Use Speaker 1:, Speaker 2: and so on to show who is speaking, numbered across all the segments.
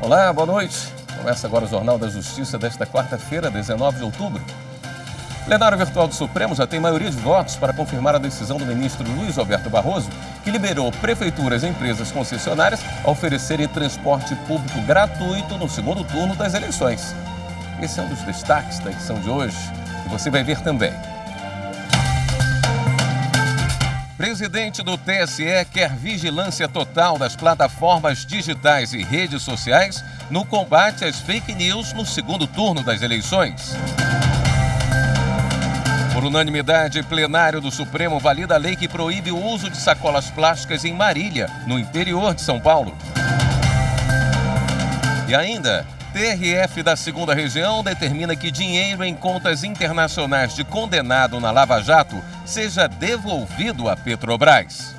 Speaker 1: Olá, boa noite. Começa agora o Jornal da Justiça desta quarta-feira, 19 de outubro. O plenário virtual do Supremo já tem maioria de votos para confirmar a decisão do ministro Luiz Roberto Barroso, que liberou prefeituras e empresas concessionárias a oferecerem transporte público gratuito no segundo turno das eleições. Esse é um dos destaques da edição de hoje e você vai ver também. Presidente do TSE quer vigilância total das plataformas digitais e redes sociais no combate às fake news no segundo turno das eleições. Por unanimidade, plenário do Supremo valida a lei que proíbe o uso de sacolas plásticas em Marília, no interior de São Paulo. E ainda, TRF da 2ª Região determina que dinheiro em contas internacionais de condenado na Lava Jato seja devolvido à Petrobras.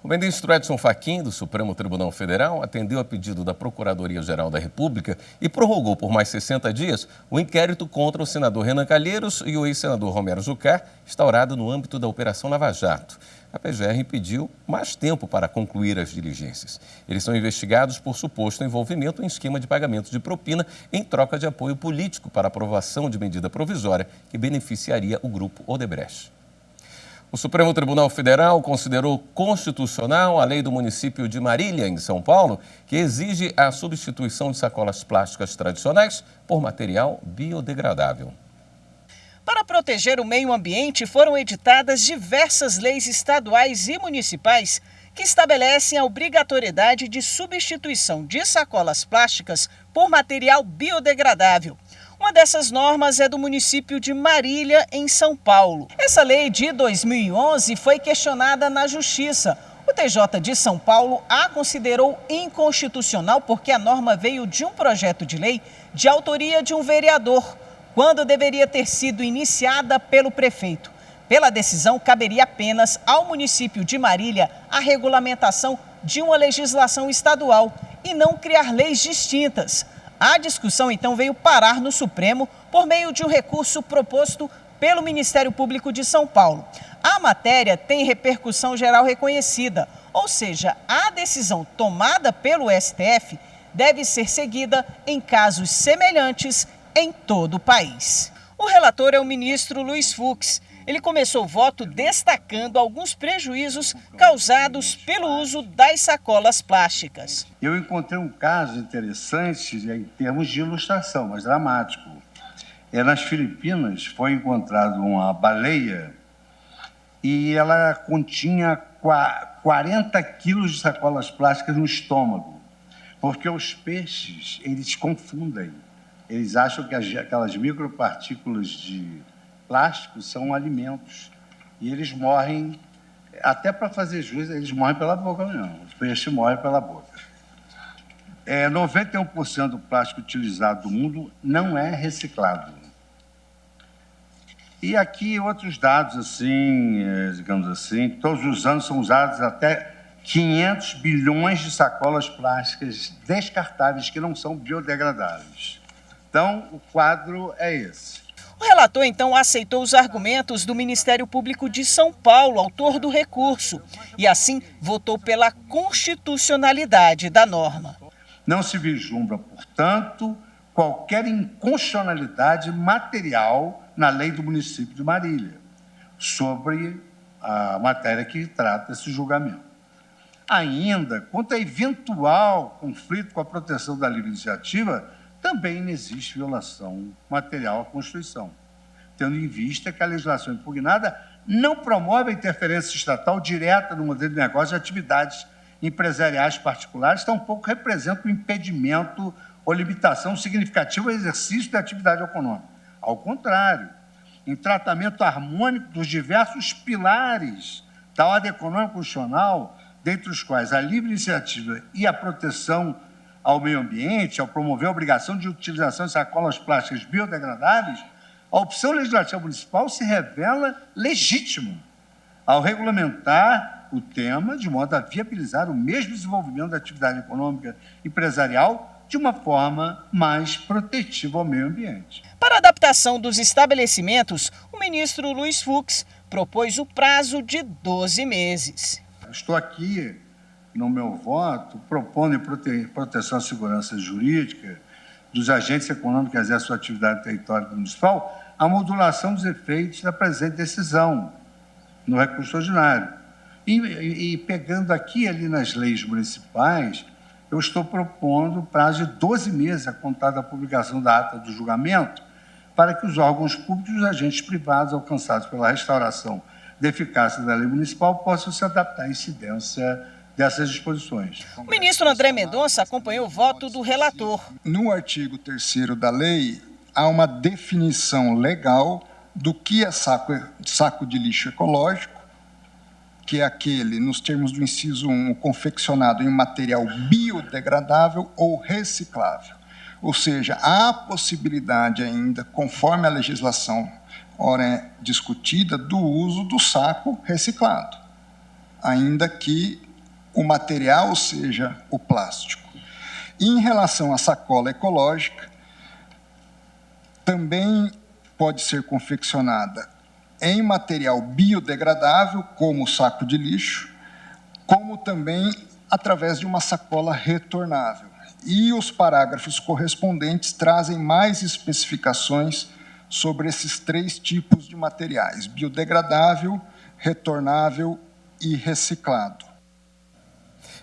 Speaker 1: O ministro Edson Fachin, do Supremo Tribunal Federal, atendeu a pedido da Procuradoria-Geral da República e prorrogou por mais 60 dias o inquérito contra o senador Renan Calheiros e o ex-senador Romero Jucá, instaurado no âmbito da Operação Lava Jato. A PGR pediu mais tempo para concluir as diligências. Eles são investigados por suposto envolvimento em esquema de pagamento de propina em troca de apoio político para aprovação de medida provisória que beneficiaria o grupo Odebrecht. O Supremo Tribunal Federal considerou constitucional a lei do município de Marília, em São Paulo, que exige a substituição de sacolas plásticas tradicionais por material biodegradável.
Speaker 2: Para proteger o meio ambiente, foram editadas diversas leis estaduais e municipais que estabelecem a obrigatoriedade de substituição de sacolas plásticas por material biodegradável. Uma dessas normas é do município de Marília, em São Paulo. Essa lei de 2011 foi questionada na Justiça. O TJ de São Paulo a considerou inconstitucional porque a norma veio de um projeto de lei de autoria de um vereador, quando deveria ter sido iniciada pelo prefeito. Pela decisão, caberia apenas ao município de Marília a regulamentação de uma legislação estadual e não criar leis distintas. A discussão, então, veio parar no Supremo por meio de um recurso proposto pelo Ministério Público de São Paulo. A matéria tem repercussão geral reconhecida, ou seja, a decisão tomada pelo STF deve ser seguida em casos semelhantes em todo o país. O relator é o ministro Luiz Fux. Ele começou o voto destacando alguns prejuízos causados pelo uso das sacolas plásticas.
Speaker 3: Eu encontrei um caso interessante em termos de ilustração, mas dramático. Nas Filipinas foi encontrada uma baleia e ela continha 40 quilos de sacolas plásticas no estômago, porque os peixes, eles confundem. Eles acham que aquelas micropartículas de plástico são alimentos. E eles morrem, até para fazer jus, eles morrem pela boca mesmo. Os peixes morrem pela boca. 91% do plástico utilizado do mundo não é reciclado. E aqui outros dados, assim, digamos assim, todos os anos são usados até 500 bilhões de sacolas plásticas descartáveis que não são biodegradáveis. Então, o quadro é esse.
Speaker 2: O relator, então, aceitou os argumentos do Ministério Público de São Paulo, autor do recurso, e assim votou pela constitucionalidade da norma.
Speaker 3: Não se vislumbra, portanto, qualquer inconstitucionalidade material na lei do município de Marília, sobre a matéria que trata esse julgamento. Ainda, quanto a eventual conflito com a proteção da livre iniciativa, também não existe violação material à Constituição, tendo em vista que a legislação impugnada não promove a interferência estatal direta no modelo de negócio de atividades empresariais particulares, tampouco representa um impedimento ou limitação significativa ao exercício da atividade econômica. Ao contrário, em tratamento harmônico dos diversos pilares da ordem econômica constitucional, dentre os quais a livre iniciativa e a proteção ao meio ambiente, ao promover a obrigação de utilização de sacolas plásticas biodegradáveis, a opção legislativa municipal se revela legítima ao regulamentar o tema de modo a viabilizar o mesmo desenvolvimento da atividade econômica empresarial de uma forma mais protetiva ao meio ambiente.
Speaker 2: Para a adaptação dos estabelecimentos, o ministro Luiz Fux propôs o prazo de 12 meses.
Speaker 3: estou aqui, no meu voto, propondo em proteção à segurança jurídica dos agentes econômicos que exercem sua atividade no território municipal, a modulação dos efeitos da presente decisão no recurso ordinário. E pegando aqui ali nas leis municipais, eu estou propondo prazo de 12 meses a contar da publicação da ata do julgamento para que os órgãos públicos e os agentes privados alcançados pela restauração da eficácia da lei municipal possam se adaptar à incidência dessas disposições.
Speaker 2: O ministro André Mendonça acompanhou o voto do relator.
Speaker 4: No artigo 3º da lei, há uma definição legal do que é saco de lixo ecológico, que é aquele, nos termos do inciso 1, confeccionado em material biodegradável ou reciclável. Ou seja, há possibilidade ainda, conforme a legislação ora discutida, do uso do saco reciclado, ainda que o material seja o plástico. E em relação à sacola ecológica, também pode ser confeccionada em material biodegradável, como o saco de lixo, como também através de uma sacola retornável. E os parágrafos correspondentes trazem mais especificações sobre esses 3 tipos de materiais: biodegradável, retornável e reciclado.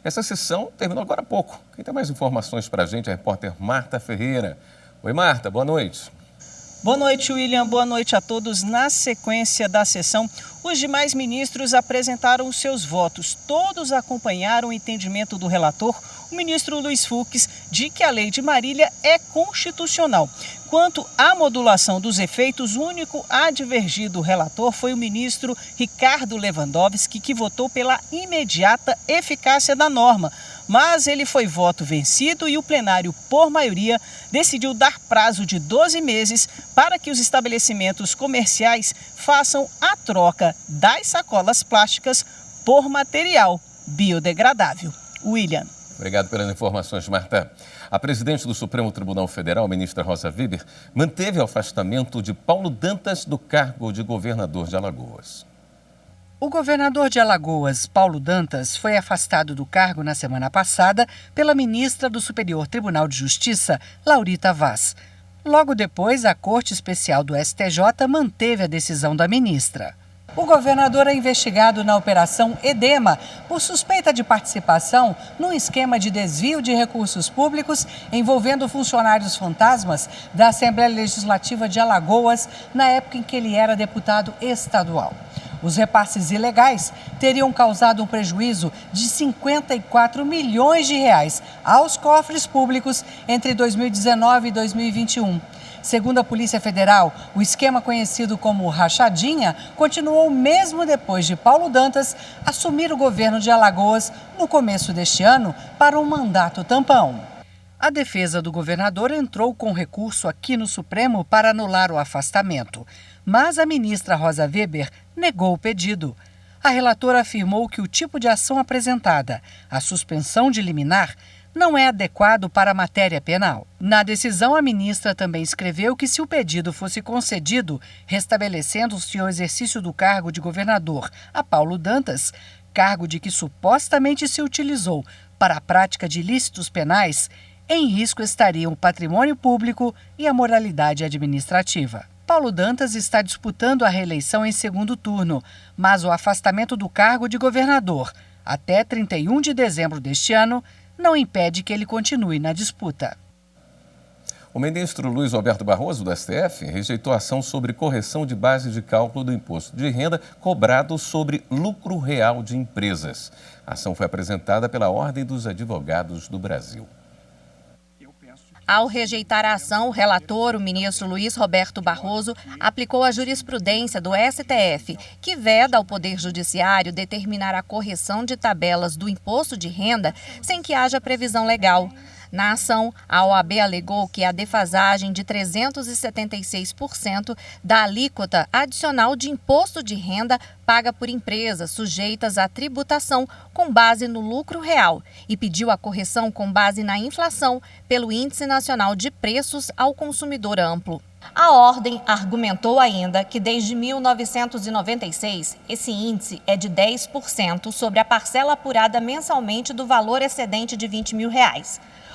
Speaker 1: Essa sessão terminou agora há pouco. Quem tem mais informações para a gente é a repórter Marta Ferreira. Oi, Marta, boa noite.
Speaker 2: Boa noite, William. Boa noite a todos. Na sequência da sessão, os demais ministros apresentaram seus votos. Todos acompanharam o entendimento do relator, o ministro Luiz Fux, de que a lei de Marília é constitucional. Quanto à modulação dos efeitos, o único a divergir do relator foi o ministro Ricardo Lewandowski, que votou pela imediata eficácia da norma. Mas ele foi voto vencido e o plenário, por maioria, decidiu dar prazo de 12 meses para que os estabelecimentos comerciais façam a troca das sacolas plásticas por material biodegradável. William.
Speaker 1: Obrigado pelas informações, Marta. A presidente do Supremo Tribunal Federal, ministra Rosa Weber, manteve o afastamento de Paulo Dantas do cargo de governador de Alagoas.
Speaker 5: O governador de Alagoas, Paulo Dantas, foi afastado do cargo na semana passada pela ministra do Superior Tribunal de Justiça, Laurita Vaz. Logo depois, a Corte Especial do STJ manteve a decisão da ministra. O governador é investigado na Operação Edema por suspeita de participação num esquema de desvio de recursos públicos envolvendo funcionários fantasmas da Assembleia Legislativa de Alagoas na época em que ele era deputado estadual. Os repasses ilegais teriam causado um prejuízo de 54 milhões de reais aos cofres públicos entre 2019 e 2021. Segundo a Polícia Federal, o esquema conhecido como rachadinha continuou mesmo depois de Paulo Dantas assumir o governo de Alagoas no começo deste ano para um mandato tampão. A defesa do governador entrou com recurso aqui no Supremo para anular o afastamento, mas a ministra Rosa Weber negou o pedido. A relatora afirmou que o tipo de ação apresentada, a suspensão de liminar, não é adequado para a matéria penal. Na decisão, a ministra também escreveu que se o pedido fosse concedido, restabelecendo-se o exercício do cargo de governador a Paulo Dantas, cargo de que supostamente se utilizou para a prática de ilícitos penais, em risco estariam o patrimônio público e a moralidade administrativa. Paulo Dantas está disputando a reeleição em segundo turno, mas o afastamento do cargo de governador até 31 de dezembro deste ano não impede que ele continue na disputa.
Speaker 1: O ministro Luiz Roberto Barroso, do STF, rejeitou a ação sobre correção de base de cálculo do imposto de renda cobrado sobre lucro real de empresas. A ação foi apresentada pela Ordem dos Advogados do Brasil.
Speaker 6: Ao rejeitar a ação, o relator, o ministro Luiz Roberto Barroso, aplicou a jurisprudência do STF, que veda ao Poder Judiciário determinar a correção de tabelas do imposto de renda sem que haja previsão legal. Na ação, a OAB alegou que a defasagem de 376% da alíquota adicional de imposto de renda paga por empresas sujeitas à tributação com base no lucro real e pediu a correção com base na inflação pelo Índice Nacional de Preços ao Consumidor Amplo. A ordem argumentou ainda que desde 1996 esse índice é de 10% sobre a parcela apurada mensalmente do valor excedente de R$20 mil.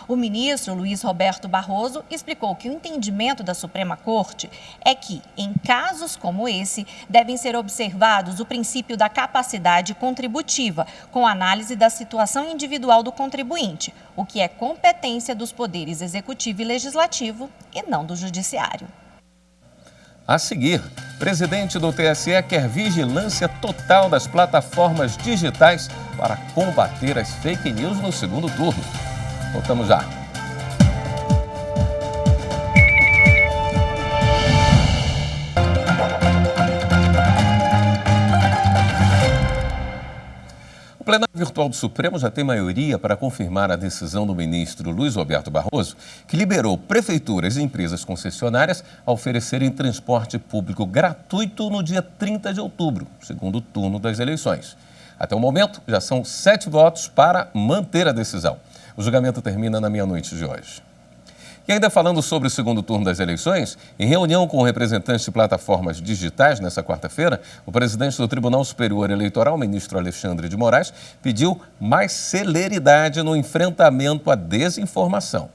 Speaker 6: O ministro Luiz Roberto Barroso explicou que o entendimento da Suprema Corte é que, em casos como esse, devem ser observados o princípio da capacidade contributiva, com análise da situação individual do contribuinte, o que é competência dos poderes executivo e legislativo e não do judiciário.
Speaker 1: A seguir, presidente do TSE quer vigilância total das plataformas digitais para combater as fake news no segundo turno. Voltamos já. O plenário virtual do Supremo já tem maioria para confirmar a decisão do ministro Luiz Roberto Barroso, que liberou prefeituras e empresas concessionárias a oferecerem transporte público gratuito no dia 30 de outubro, segundo turno das eleições. Até o momento, já são 7 votos para manter a decisão. O julgamento termina na meia-noite de hoje. E ainda falando sobre o segundo turno das eleições, em reunião com representantes de plataformas digitais nesta quarta-feira, o presidente do Tribunal Superior Eleitoral, ministro Alexandre de Moraes, pediu mais celeridade no enfrentamento à desinformação.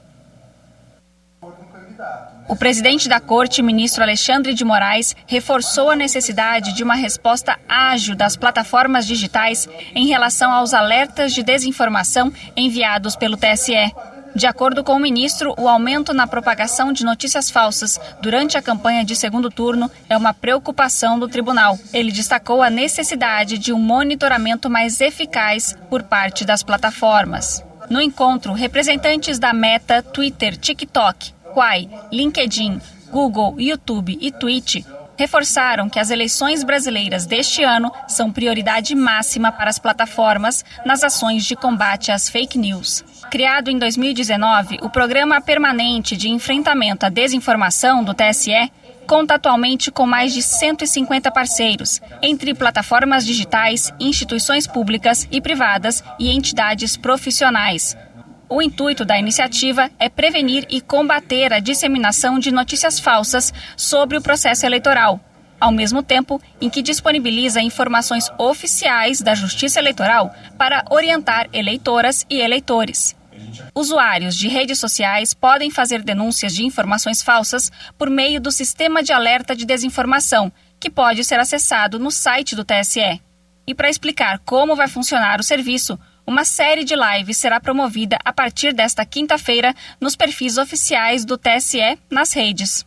Speaker 7: O presidente da Corte, ministro Alexandre de Moraes, reforçou a necessidade de uma resposta ágil das plataformas digitais em relação aos alertas de desinformação enviados pelo TSE. De acordo com o ministro, o aumento na propagação de notícias falsas durante a campanha de segundo turno é uma preocupação do tribunal. Ele destacou a necessidade de um monitoramento mais eficaz por parte das plataformas. No encontro, representantes da Meta, Twitter, TikTok, Quai, LinkedIn, Google, YouTube e Twitch reforçaram que as eleições brasileiras deste ano são prioridade máxima para as plataformas nas ações de combate às fake news. Criado em 2019, o Programa Permanente de Enfrentamento à Desinformação do TSE conta atualmente com mais de 150 parceiros, entre plataformas digitais, instituições públicas e privadas e entidades profissionais. O intuito da iniciativa é prevenir e combater a disseminação de notícias falsas sobre o processo eleitoral, ao mesmo tempo em que disponibiliza informações oficiais da Justiça Eleitoral para orientar eleitoras e eleitores. Usuários de redes sociais podem fazer denúncias de informações falsas por meio do Sistema de Alerta de Desinformação, que pode ser acessado no site do TSE. E para explicar como vai funcionar o serviço, uma série de lives será promovida a partir desta quinta-feira nos perfis oficiais do TSE nas redes.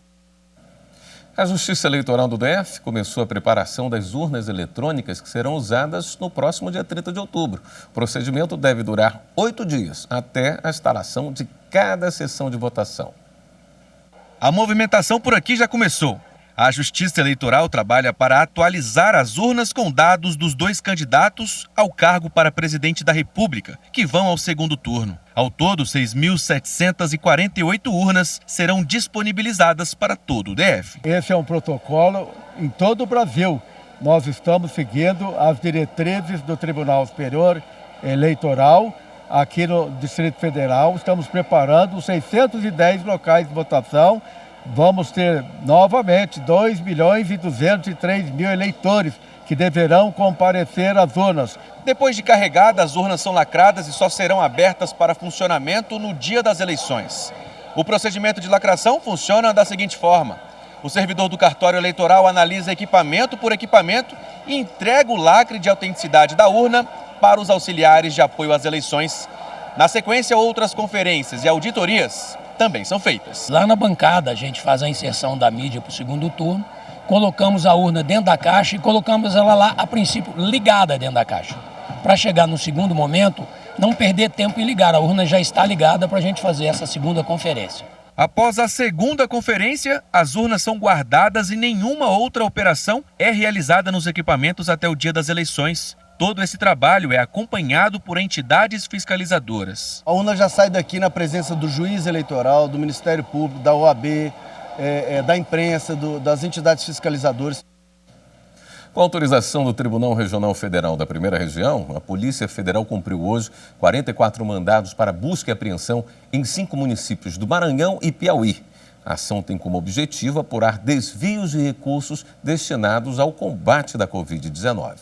Speaker 1: A Justiça Eleitoral do DF começou a preparação das urnas eletrônicas que serão usadas no próximo dia 30 de outubro. O procedimento deve durar 8 dias, até a instalação de cada sessão de votação.
Speaker 8: A movimentação por aqui já começou. A Justiça Eleitoral trabalha para atualizar as urnas com dados dos 2 candidatos ao cargo para presidente da República, que vão ao segundo turno. Ao todo, 6.748 urnas serão disponibilizadas para todo o DF.
Speaker 9: Esse é um protocolo em todo o Brasil. Nós estamos seguindo as diretrizes do Tribunal Superior Eleitoral. Aqui no Distrito Federal, estamos preparando 610 locais de votação. Vamos ter novamente 2.203.000 eleitores que deverão comparecer às urnas.
Speaker 8: Depois de carregadas, as urnas são lacradas e só serão abertas para funcionamento no dia das eleições. O procedimento de lacração funciona da seguinte forma: o servidor do cartório eleitoral analisa equipamento por equipamento e entrega o lacre de autenticidade da urna para os auxiliares de apoio às eleições. Na sequência, outras conferências e auditorias também são feitas.
Speaker 10: Lá na bancada a gente faz a inserção da mídia para o segundo turno, colocamos a urna dentro da caixa e colocamos ela lá, a princípio, ligada dentro da caixa. Para chegar no segundo momento, não perder tempo em ligar, a urna já está ligada para a gente fazer essa segunda conferência.
Speaker 8: Após a segunda conferência, as urnas são guardadas e nenhuma outra operação é realizada nos equipamentos até o dia das eleições. Todo esse trabalho é acompanhado por entidades fiscalizadoras.
Speaker 11: A urna já sai daqui na presença do juiz eleitoral, do Ministério Público, da OAB, da imprensa, das entidades fiscalizadoras.
Speaker 1: Com autorização do Tribunal Regional Federal da Primeira Região, a Polícia Federal cumpriu hoje 44 mandados para busca e apreensão em 5 municípios do Maranhão e Piauí. A ação tem como objetivo apurar desvios de recursos destinados ao combate da Covid-19.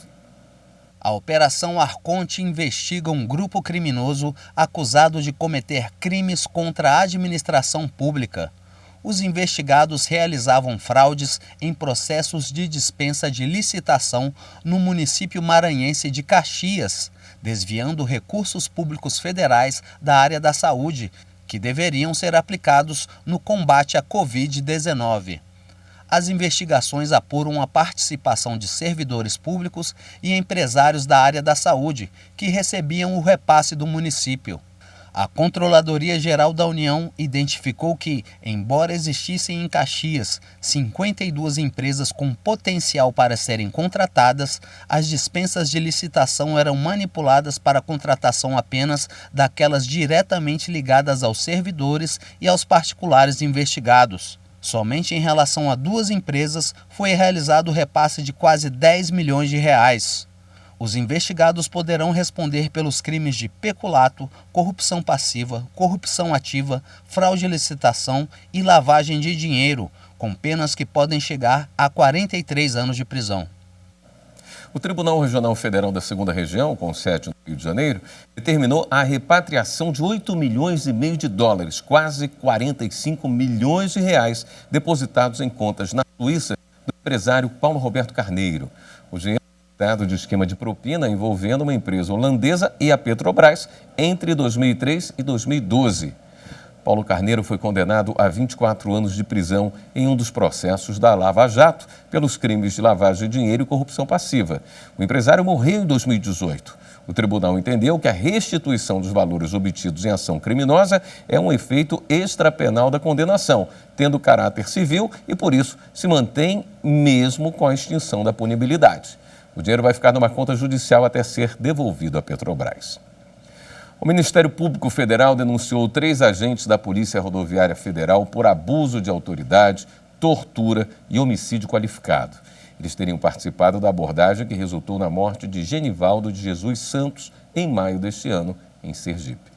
Speaker 12: A Operação Arconte investiga um grupo criminoso acusado de cometer crimes contra a administração pública. Os investigados realizavam fraudes em processos de dispensa de licitação no município maranhense de Caxias, desviando recursos públicos federais da área da saúde, que deveriam ser aplicados no combate à Covid-19. As investigações apuram a participação de servidores públicos e empresários da área da saúde, que recebiam o repasse do município. A Controladoria Geral da União identificou que, embora existissem em Caxias 52 empresas com potencial para serem contratadas, as dispensas de licitação eram manipuladas para a contratação apenas daquelas diretamente ligadas aos servidores e aos particulares investigados. Somente em relação a 2 empresas foi realizado o repasse de quase 10 milhões de reais. Os investigados poderão responder pelos crimes de peculato, corrupção passiva, corrupção ativa, fraude de licitação e lavagem de dinheiro, com penas que podem chegar a 43 anos de prisão.
Speaker 1: O Tribunal Regional Federal da 2ª Região, com sede no Rio de Janeiro, determinou a repatriação de 8,5 milhões de dólares, quase 45 milhões de reais, depositados em contas na Suíça do empresário Paulo Roberto Carneiro. O dinheiro de esquema de propina envolvendo uma empresa holandesa e a Petrobras entre 2003 e 2012. Paulo Carneiro foi condenado a 24 anos de prisão em um dos processos da Lava Jato pelos crimes de lavagem de dinheiro e corrupção passiva. O empresário morreu em 2018. O tribunal entendeu que a restituição dos valores obtidos em ação criminosa é um efeito extrapenal da condenação, tendo caráter civil e, por isso, se mantém mesmo com a extinção da punibilidade. O dinheiro vai ficar numa conta judicial até ser devolvido à Petrobras. O Ministério Público Federal denunciou 3 agentes da Polícia Rodoviária Federal por abuso de autoridade, tortura e homicídio qualificado. Eles teriam participado da abordagem que resultou na morte de Genivaldo de Jesus Santos em maio deste ano, em Sergipe.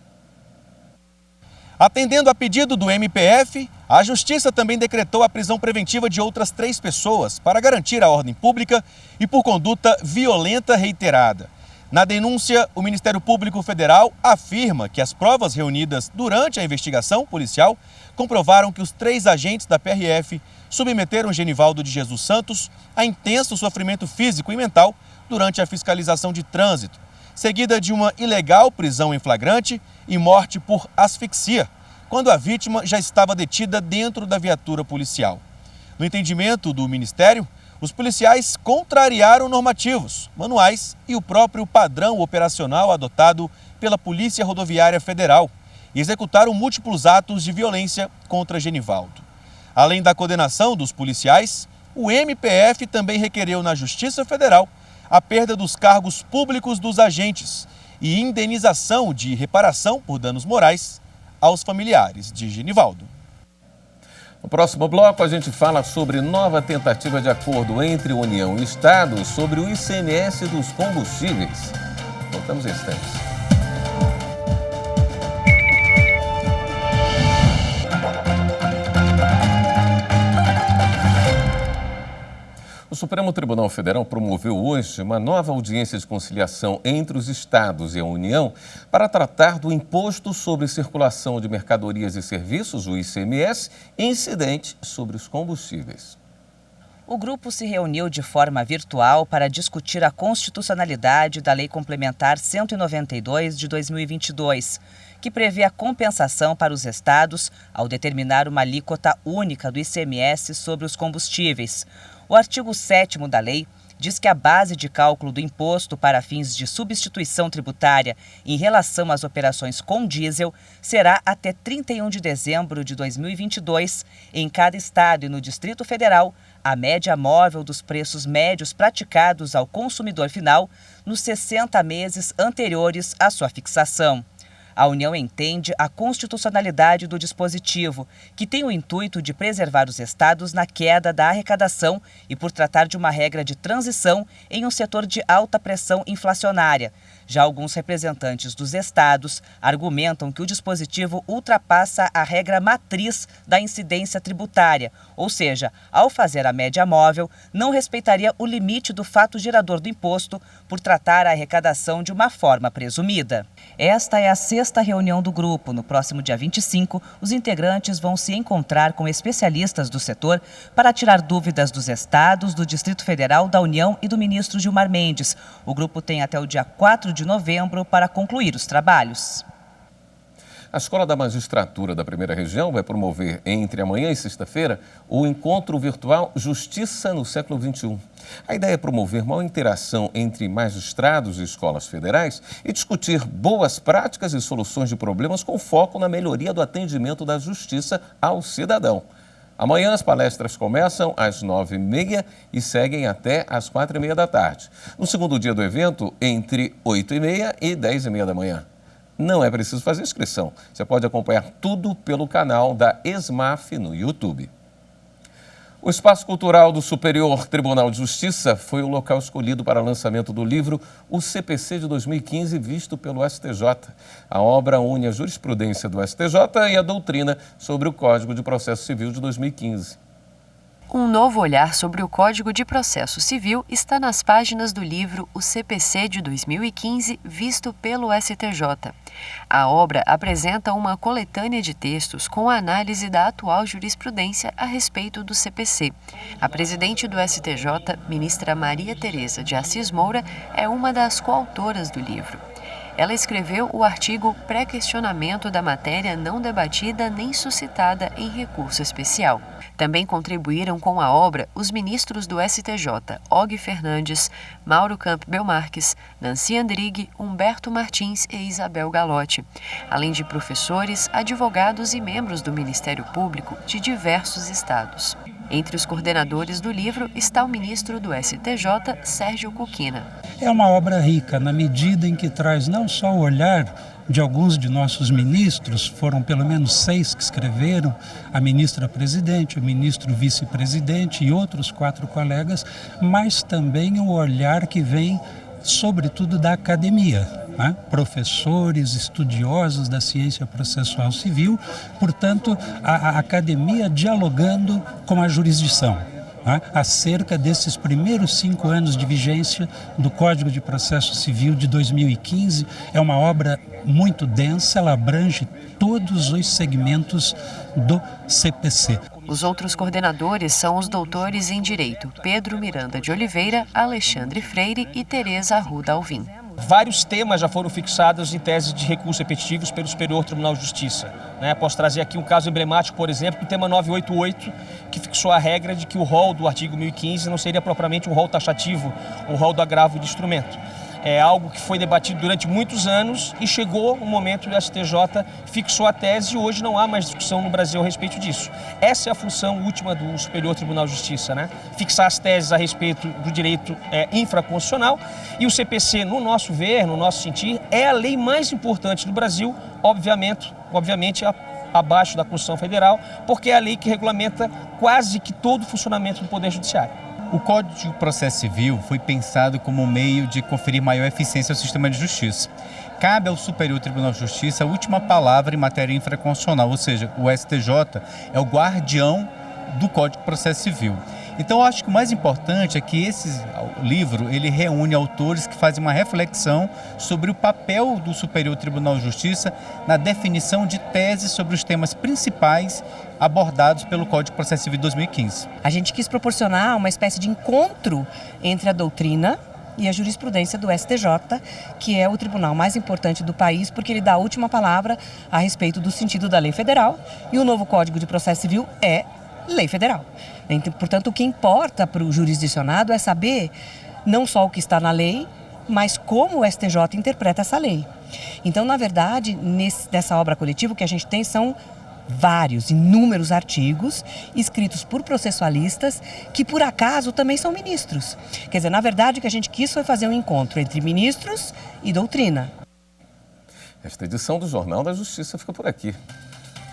Speaker 8: Atendendo a pedido do MPF, a Justiça também decretou a prisão preventiva de outras 3 pessoas para garantir a ordem pública e por conduta violenta reiterada. Na denúncia, o Ministério Público Federal afirma que as provas reunidas durante a investigação policial comprovaram que os 3 agentes da PRF submeteram Genivaldo de Jesus Santos a intenso sofrimento físico e mental durante a fiscalização de trânsito, seguida de uma ilegal prisão em flagrante e morte por asfixia, quando a vítima já estava detida dentro da viatura policial. No entendimento do Ministério, os policiais contrariaram normativos, manuais e o próprio padrão operacional adotado pela Polícia Rodoviária Federal e executaram múltiplos atos de violência contra Genivaldo. Além da condenação dos policiais, o MPF também requereu na Justiça Federal a perda dos cargos públicos dos agentes e indenização de reparação por danos morais aos familiares de Genivaldo.
Speaker 1: No próximo bloco, a gente fala sobre nova tentativa de acordo entre União e Estado sobre o ICMS dos combustíveis. Voltamos em instantes. O Supremo Tribunal Federal promoveu hoje uma nova audiência de conciliação entre os estados e a União para tratar do imposto sobre circulação de mercadorias e serviços, o ICMS, incidente sobre os combustíveis.
Speaker 13: O grupo se reuniu de forma virtual para discutir a constitucionalidade da Lei Complementar 192 de 2022, que prevê a compensação para os estados ao determinar uma alíquota única do ICMS sobre os combustíveis. O artigo 7º da lei diz que a base de cálculo do imposto para fins de substituição tributária em relação às operações com diesel será até 31 de dezembro de 2022 em cada estado e no Distrito Federal a média móvel dos preços médios praticados ao consumidor final nos 60 meses anteriores à sua fixação. A União entende a constitucionalidade do dispositivo, que tem o intuito de preservar os estados na queda da arrecadação e por tratar de uma regra de transição em um setor de alta pressão inflacionária, Já alguns representantes dos estados argumentam que o dispositivo ultrapassa a regra matriz da incidência tributária, ou seja, ao fazer a média móvel, não respeitaria o limite do fato gerador do imposto por tratar a arrecadação de uma forma presumida. Esta é a 6ª reunião do grupo. No próximo dia 25, os integrantes vão se encontrar com especialistas do setor para tirar dúvidas dos estados, do Distrito Federal, da União e do ministro Gilmar Mendes. O grupo tem até o dia 4 de novembro para concluir os trabalhos.
Speaker 1: A Escola da Magistratura da Primeira Região vai promover, entre amanhã e sexta-feira, o encontro virtual Justiça no Século XXI. A ideia é promover maior interação entre magistrados e escolas federais e discutir boas práticas e soluções de problemas com foco na melhoria do atendimento da justiça ao cidadão. Amanhã as palestras começam às 9h30 e seguem até às 4h30 da tarde. No segundo dia do evento, entre 8h30 e 10h30 da manhã. Não é preciso fazer inscrição. Você pode acompanhar tudo pelo canal da ESMAF no YouTube. O Espaço Cultural do Superior Tribunal de Justiça foi o local escolhido para o lançamento do livro O CPC de 2015, visto pelo STJ. A obra une a jurisprudência do STJ e a doutrina sobre o Código de Processo Civil de 2015.
Speaker 14: Um novo olhar sobre o Código de Processo Civil está nas páginas do livro O CPC de 2015, visto pelo STJ. A obra apresenta uma coletânea de textos com a análise da atual jurisprudência a respeito do CPC. A presidente do STJ, ministra Maria Tereza de Assis Moura, é uma das coautoras do livro. Ela escreveu o artigo Pré-questionamento da matéria não debatida nem suscitada em recurso especial. Também contribuíram com a obra os ministros do STJ, Og Fernandes, Mauro Campbell Marques, Nancy Andrighi, Humberto Martins e Isabel Galotti, além de professores, advogados e membros do Ministério Público de diversos estados. Entre os coordenadores do livro está o ministro do STJ, Sérgio Cuquina.
Speaker 15: É uma obra rica na medida em que traz não só o olhar de alguns de nossos ministros, foram pelo menos 6 que escreveram, a ministra presidente, o ministro vice-presidente e outros 4 colegas, mas também o olhar que vem, sobretudo, da academia, né? Professores, estudiosos da ciência processual civil, portanto, a academia dialogando com a jurisdição, né? Acerca desses primeiros 5 anos de vigência do Código de Processo Civil de 2015. É uma obra muito densa, ela abrange todos os segmentos do CPC.
Speaker 14: Os outros coordenadores são os doutores em Direito Pedro Miranda de Oliveira, Alexandre Freire e Tereza Arruda Alvim.
Speaker 16: Vários temas já foram fixados em teses de recursos repetitivos pelo Superior Tribunal de Justiça. Posso trazer aqui um caso emblemático, por exemplo, do tema 988, que fixou a regra de que o rol do artigo 1015 não seria propriamente um rol taxativo, um rol do agravo de instrumento. É algo que foi debatido durante muitos anos e chegou o momento do STJ, fixou a tese e hoje não há mais discussão no Brasil a respeito disso. Essa é a função última do Superior Tribunal de Justiça, né? Fixar as teses a respeito do direito infraconstitucional. E o CPC, no nosso ver, no nosso sentir, é a lei mais importante do Brasil, obviamente abaixo da Constituição Federal, porque é a lei que regulamenta quase que todo o funcionamento do Poder Judiciário.
Speaker 17: O Código de Processo Civil foi pensado como um meio de conferir maior eficiência ao sistema de justiça. Cabe ao Superior Tribunal de Justiça a última palavra em matéria infraconstitucional, ou seja, o STJ é o guardião do Código de Processo Civil. Então, eu acho que o mais importante é que esse livro ele reúne autores que fazem uma reflexão sobre o papel do Superior Tribunal de Justiça na definição de teses sobre os temas principais abordados pelo Código de Processo Civil de 2015.
Speaker 18: A gente quis proporcionar uma espécie de encontro entre a doutrina e a jurisprudência do STJ, que é o tribunal mais importante do país, porque ele dá a última palavra a respeito do sentido da lei federal, e o novo Código de Processo Civil é lei federal. Então, portanto, o que importa para o jurisdicionado é saber não só o que está na lei, mas como o STJ interpreta essa lei. Então, na verdade, nessa obra coletiva, o que a gente tem são inúmeros artigos escritos por processualistas que, por acaso, também são ministros. Quer dizer, na verdade, o que a gente quis foi fazer um encontro entre ministros e doutrina.
Speaker 1: Esta edição do Jornal da Justiça fica por aqui.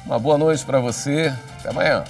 Speaker 1: Uma boa noite para você. Até amanhã.